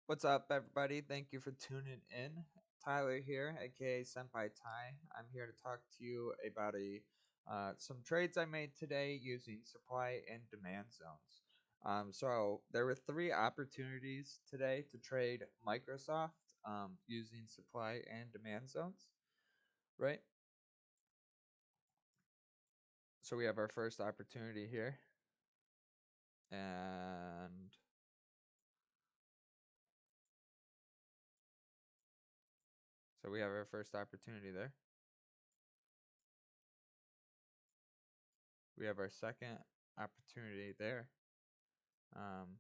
What's up, everybody? Thank you for tuning in. Tyler here, aka Senpai Tai. I'm here to talk to you about some trades I made today using supply and demand zones. So there were three opportunities today to trade Microsoft using supply and demand zones, right? So we have our first opportunity here, and so we have our first opportunity there. We have our second opportunity there. Um,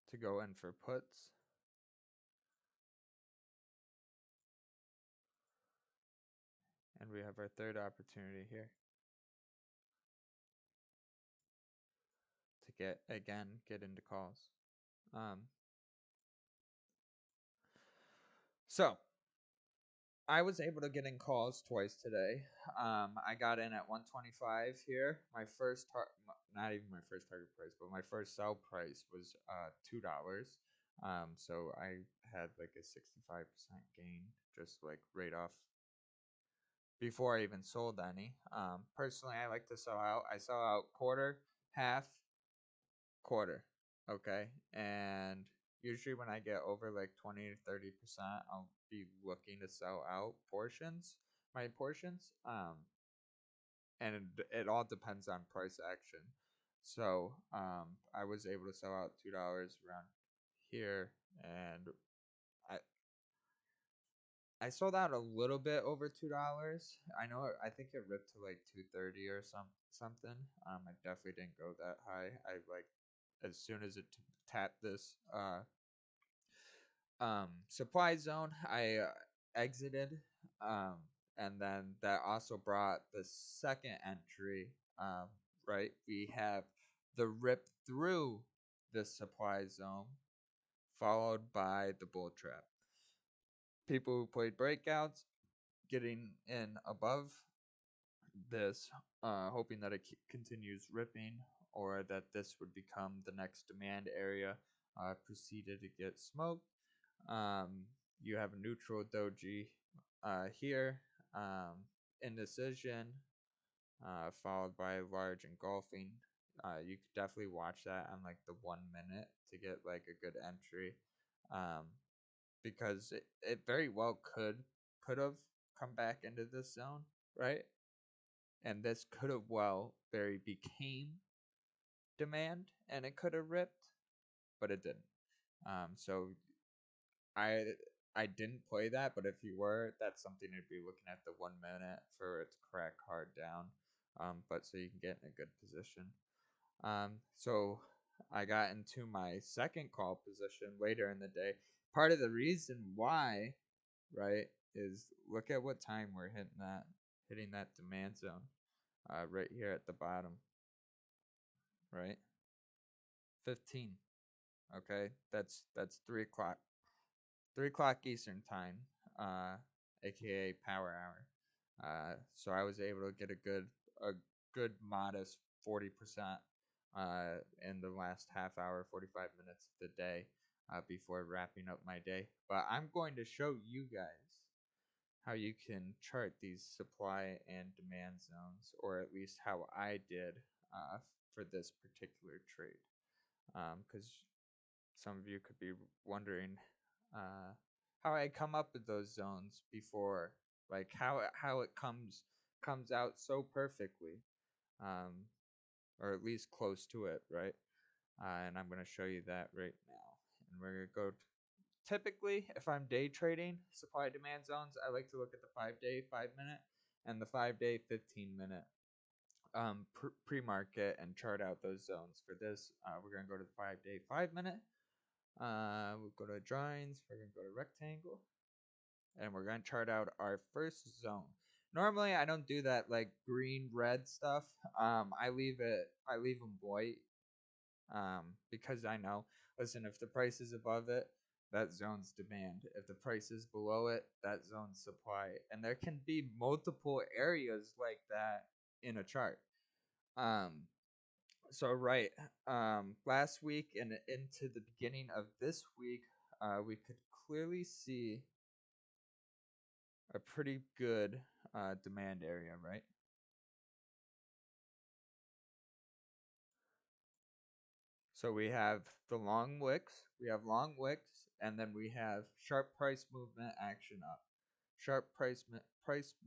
to go in for puts. And we have our third opportunity here to get into calls. Um, so I was able to get in calls twice today. I got in at 125 here. Not even my first target price, but my first sell price was $2. So I had like a 65% gain just like right off before I even sold any. Personally, I like to sell out. I sell out quarter, half, quarter. Okay. And usually when I get over like 20 to 30%, I'll be looking to sell out my portions. And it all depends on price action. So I was able to sell out $2 around here, and I I sold out a little bit over $2. I think it ripped to like 230 or something. I definitely didn't go that high. I like as soon as it tapped this supply zone, I exited. Um, and then that also brought the second entry. Um, right, we have the rip through the supply zone, followed by the bull trap. People who played breakouts getting in above this, hoping that it continues ripping or that this would become the next demand area, proceeded to get smoked. Um, you have a neutral doji here, indecision, followed by large engulfing. You could definitely watch that on like the 1 minute to get like a good entry, um, because it very well could have come back into this zone, right? And this could have well very became demand, and it could have ripped, but it didn't. So I I didn't play that, but if you were, that's something to be looking at the 1 minute for it to crack hard down. But so you can get in a good position. So I got into my second call position later in the day. Part of the reason why, right, is look at what time we're hitting that demand zone, right here at the bottom, right, 15. Okay, that's 3 o'clock 3 o'clock Eastern time, uh, aka power hour. So I was able to get a good modest 40% in the last half hour, 45 minutes of the day, before wrapping up my day. But I'm going to show you guys how you can chart these supply and demand zones, or at least how I did for this particular trade. Because some of you could be wondering uh, how I come up with those zones before, like how it comes out so perfectly, um, or at least close to it, right? And I'm gonna show you that right now. And we're gonna go. Typically, if I'm day trading supply demand zones, I like to look at the 5-day 5 minute and the 5-day 15 minute pre-market and chart out those zones. For this, we're gonna go to the 5-day 5 minute. We'll go to drawings. We're gonna go to rectangle, and we're gonna chart out our first zone. Normally, I don't do that like green red stuff. I leave them white. Because I know. Listen, if the price is above it, that zone's demand. If the price is below it, that zone's supply. And there can be multiple areas like that in a chart. Um, So right, last week and into the beginning of this week, we could clearly see a pretty good demand area, right? So we have the long wicks, and then we have sharp price movement action up, sharp price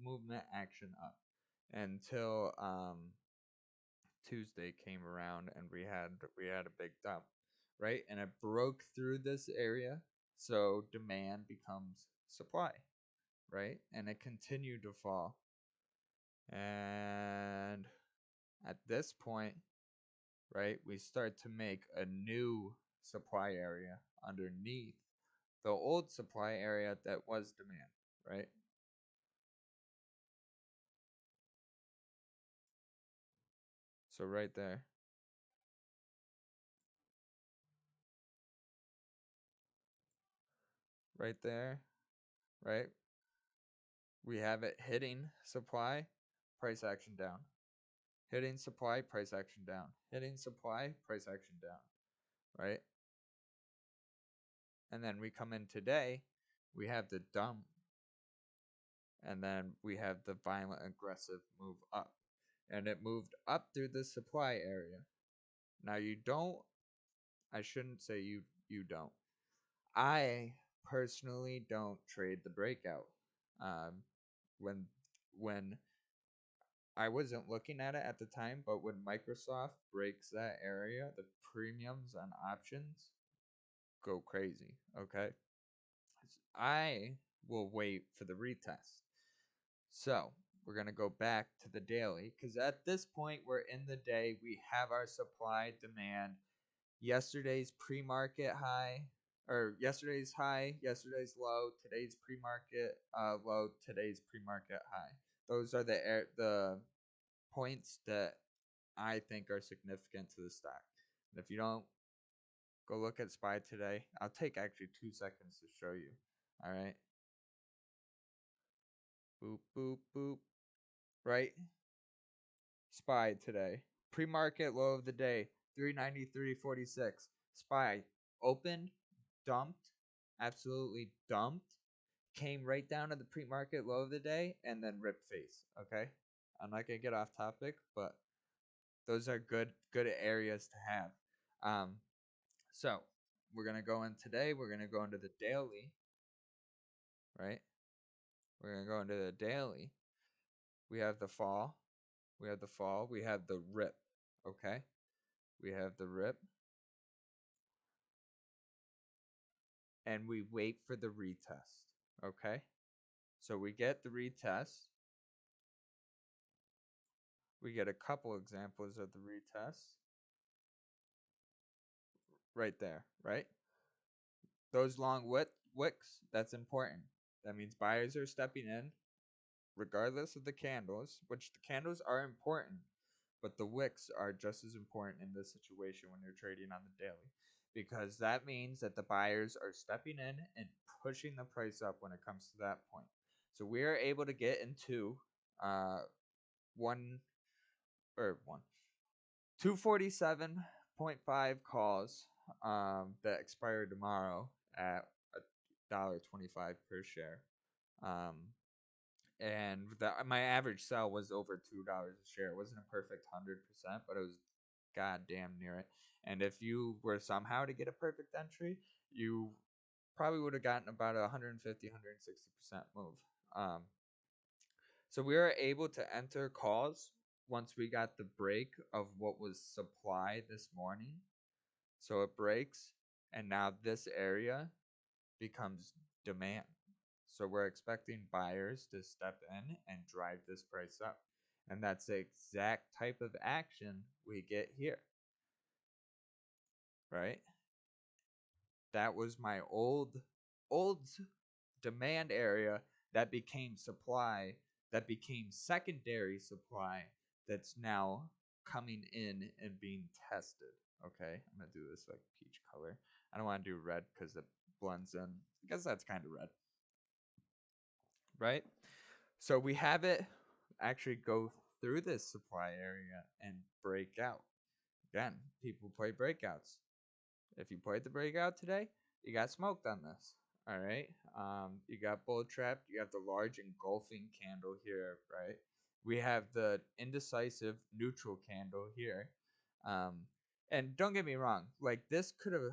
movement action up until Tuesday came around and we had a big dump, right? And it broke through this area, so demand becomes supply, right? And it continued to fall. And at this point, right, we start to make a new supply area underneath the old supply area that was demand, right? So right there, right there, right? We have it hitting supply, price action down. Hitting supply, price action down. Hitting supply, price action down, right? And then we come in today, we have the dump, and then we have the violent aggressive move up. And it moved up through the supply area. Now you don't I shouldn't say you don't. I personally don't trade the breakout. Um, when when I wasn't looking at it at the time, but when Microsoft breaks that area, the premiums on options go crazy. Okay, I will wait for the retest. So we're gonna go back to the daily because at this point we're in the day. We have our supply demand. Yesterday's pre-market high, or yesterday's high, yesterday's low, today's pre-market low, today's pre-market high. Those are the points that I think are significant to the stock. And if you don't, go look at SPY today. I'll take actually 2 seconds to show you. All right. Boop, boop, boop. Right? SPY today. Pre-market low of the day, 393.46. SPY opened, dumped, absolutely dumped, came right down to the pre-market low of the day, and then ripped face. Okay, I'm not gonna get off topic, but those are good areas to have. Um, so we're gonna go in today. We're gonna go into the daily, right? We're gonna go into the daily. We have the fall. We have the fall. We have the rip. Okay, we have the rip, and we wait for the retest. Okay, so we get the retest. We get a couple examples of the retest right there, right? Those long wicks, that's important. That means buyers are stepping in regardless of the candles, which the candles are important, but the wicks are just as important in this situation when you're trading on the daily because that means that the buyers are stepping in and pushing the price up when it comes to that point. So we are able to get into one or one 247.5 calls that expire tomorrow at $1.25 per share. Um, and my average sell was over $2 a share. It wasn't a perfect 100%, but it was goddamn near it. And if you were somehow to get a perfect entry, you probably would have gotten about a 150, 160% move. Um, so we were able to enter calls once we got the break of what was supply this morning. So it breaks, and now this area becomes demand. So we're expecting buyers to step in and drive this price up. And that's the exact type of action we get here, right? That was my old demand area that became supply, that became secondary supply that's now coming in and being tested. Okay, I'm gonna do this like peach color. I don't want to do red because it blends in. I guess that's kind of red, right? So we have it actually go through this supply area and break out. Again, people play breakouts. If you played the breakout today, you got smoked on this. All right. You got bull trapped. You have the large engulfing candle here, right? We have the indecisive neutral candle here. Um, and don't get me wrong, like this could have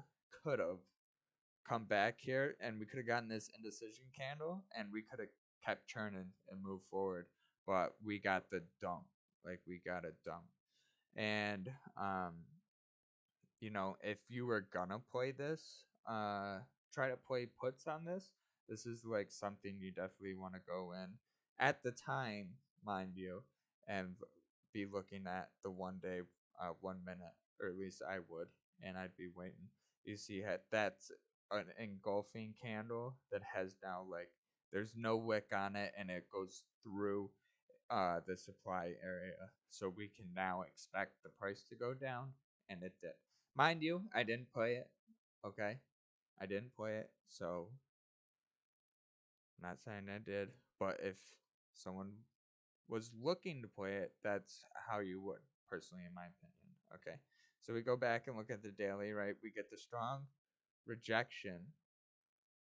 come back here, and we could have gotten this indecision candle, and we could have kept churning and moved forward. But we got the dump. Like we got a dump, and if you were gonna play this, try to play puts on this. This is like something you definitely want to go in at the time, mind you, and be looking at the 1 day, 1 minute, or at least I would, and I'd be waiting. You see, that's an engulfing candle that has now like there's no wick on it, and it goes through the supply area. So we can now expect the price to go down, and it did. Mind you, I didn't play it. Okay, I didn't play it, so I'm not saying I did. But if someone was looking to play it, that's how you would, personally, in my opinion. Okay, so we go back and look at the daily, right? We get the strong rejection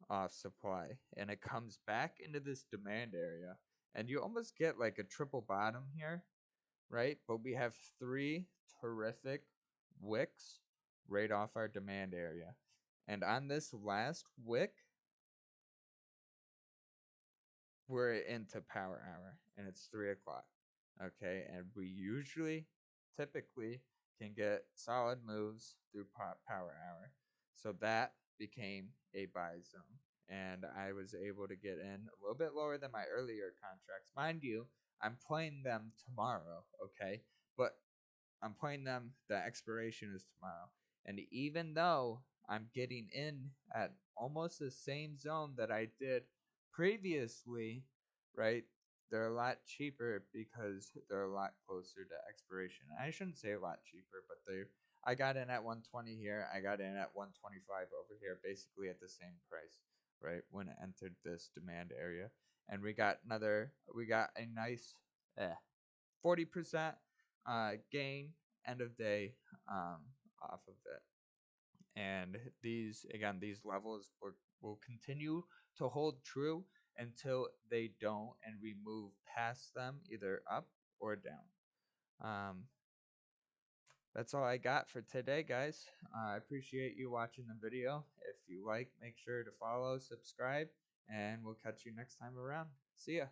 off supply, and it comes back into this demand area, and you almost get like a triple bottom here, right? But we have three terrific wicks right off our demand area. And on this last wick, we're into power hour, and it's 3 o'clock. Okay, and we usually, typically, can get solid moves through power hour. So that became a buy zone, and I was able to get in a little bit lower than my earlier contracts. Mind you, I'm playing them tomorrow, okay? But I'm playing them, the expiration is tomorrow. And even though I'm getting in at almost the same zone that I did previously, right? They're a lot cheaper because they're a lot closer to expiration. I shouldn't say a lot cheaper, but I got in at 120 here. I got in at 125 over here, basically at the same price, right? When it entered this demand area. And we got a nice 40% gain end of day off of it. And these levels will continue to hold true until they don't, and we move past them either up or down. That's all I got for today, guys. I appreciate you watching the video. If you like, make sure to follow, subscribe, and we'll catch you next time around. See ya.